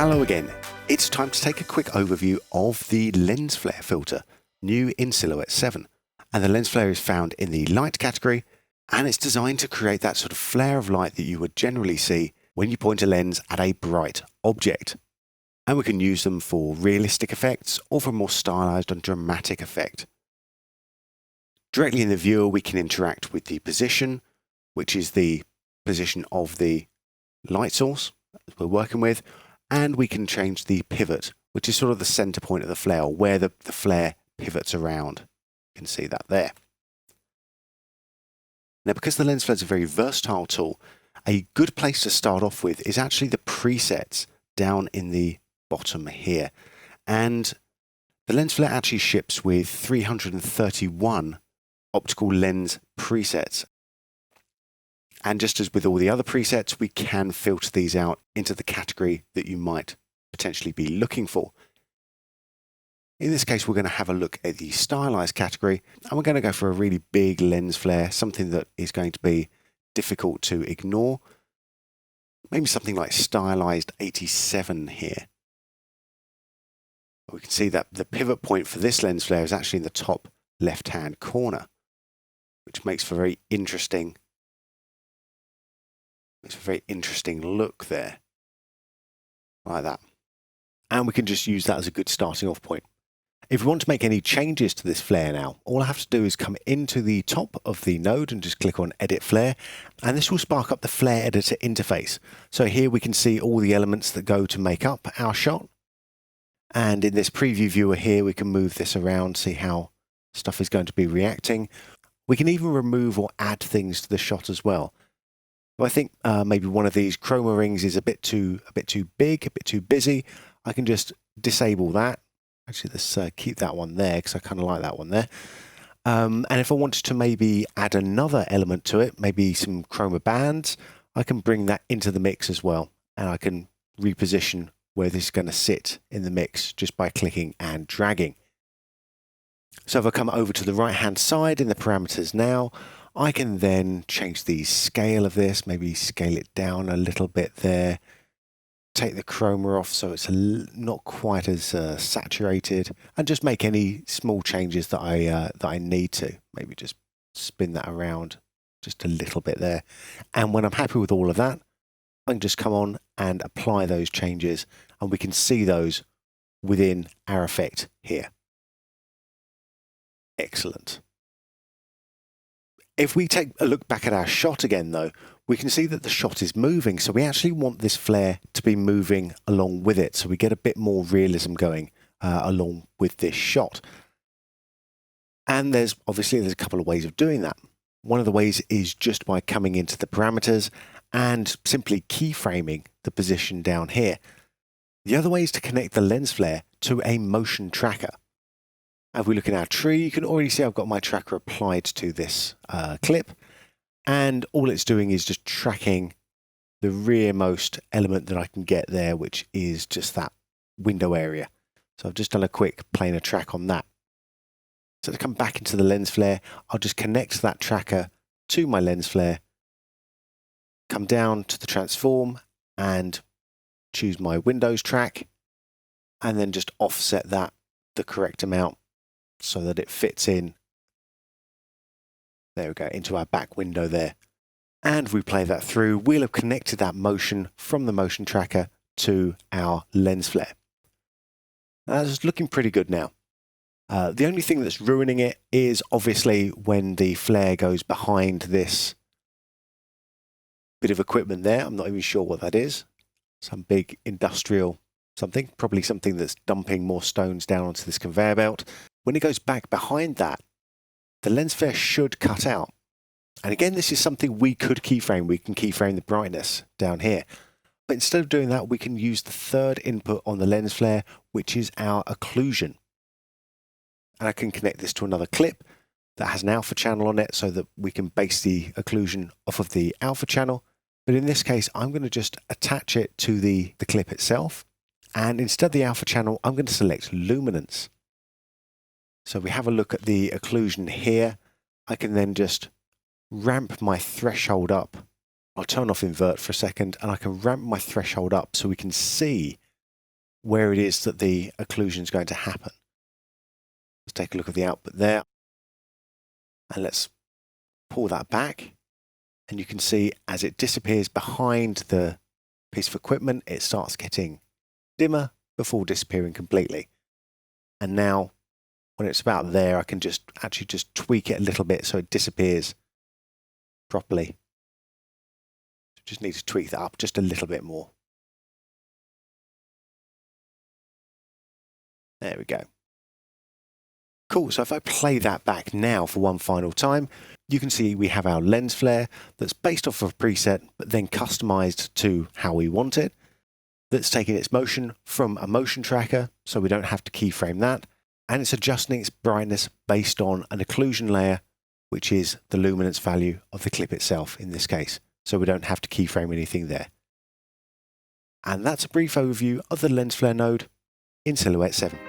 Hello again. It's time to take a quick overview of the lens flare filter, new in Silhouette 7. And the lens flare is found in the light category, and it's designed to create that sort of flare of light that you would generally see when you point a lens at a bright object. And we can use them for realistic effects or for a more stylized and dramatic effect. Directly in the viewer, we can interact with the position, which is the position of the light source we're working with, and we can change the pivot, which is sort of the center point of the flare, or where the flare pivots around. You can see that there. Now, because the lens flare is a very versatile tool, a good place to start off with is actually the presets down in the bottom here. And the lens flare actually ships with 331 optical lens presets. And just as with all the other presets, we can filter these out into the category that you might potentially be looking for. In this case, we're going to have a look at the stylized category, and we're going to go for a really big lens flare, something that is going to be difficult to ignore. Maybe something like stylized 87 here. We can see that the pivot point for this lens flare is actually in the top left-hand corner, which makes for a very interesting look there, like that. And we can just use that as a good starting off point. If we want to make any changes to this flare now, all I have to do is come into the top of the node and just click on Edit Flare, and this will spark up the Flair Editor interface. So here we can see all the elements that go to make up our shot. And in this preview viewer here, we can move this around, see how stuff is going to be reacting. We can even remove or add things to the shot as well. If I think maybe one of these chroma rings is a bit too big, a bit too busy, I can just disable that. Actually, let's keep that one there because I kind of like that one there. And if I wanted to maybe add another element to it, maybe some chroma bands, I can bring that into the mix as well. And I can reposition where this is going to sit in the mix just by clicking and dragging. So if I come over to the right-hand side in the parameters now, I can then change the scale of this, maybe scale it down a little bit there. Take the chroma off so it's not quite as saturated, and just make any small changes that I need to. Maybe just spin that around just a little bit there. And when I'm happy with all of that, I can just come on and apply those changes, and we can see those within our effect here. Excellent. If we take a look back at our shot again though, we can see that the shot is moving, so we actually want this flare to be moving along with it, so we get a bit more realism going along with this shot. And there's a couple of ways of doing that. One of the ways is just by coming into the parameters and simply keyframing the position down here. The other way is to connect the lens flare to a motion tracker. If we look in our tree, you can already see I've got my tracker applied to this clip. And all it's doing is just tracking the rearmost element that I can get there, which is just that window area. So I've just done a quick planar track on that. So to come back into the lens flare, I'll just connect that tracker to my lens flare, come down to the transform and choose my Windows track, and then just offset that the correct amount so that it fits in. There we go, into our back window there. And we play that through. We'll have connected that motion from the motion tracker to our lens flare. That's looking pretty good now. The only thing that's ruining it is obviously when the flare goes behind this bit of equipment there. I'm not even sure what that is. Some big industrial something, probably something that's dumping more stones down onto this conveyor belt. When it goes back behind that, the lens flare should cut out. And again, this is something we could keyframe. We can keyframe the brightness down here. But instead of doing that, we can use the third input on the lens flare, which is our occlusion. And I can connect this to another clip that has an alpha channel on it so that we can base the occlusion off of the alpha channel. But in this case, I'm going to just attach it to the clip itself. And instead of the alpha channel, I'm going to select luminance. So we have a look at the occlusion here. I can then just ramp my threshold up. I'll turn off invert for a second, and I can ramp my threshold up so we can see where it is that the occlusion is going to happen. Let's take a look at the output there. And let's pull that back. And you can see as it disappears behind the piece of equipment, it starts getting dimmer before disappearing completely. And now when it's about there, I can just tweak it a little bit so it disappears properly. Just need to tweak that up just a little bit more. There we go. Cool, so if I play that back now for one final time, you can see we have our lens flare that's based off of a preset, but then customized to how we want it. That's taking its motion from a motion tracker, so we don't have to keyframe that. And it's adjusting its brightness based on an occlusion layer, which is the luminance value of the clip itself in this case. So we don't have to keyframe anything there. And that's a brief overview of the lens flare node in Silhouette 7.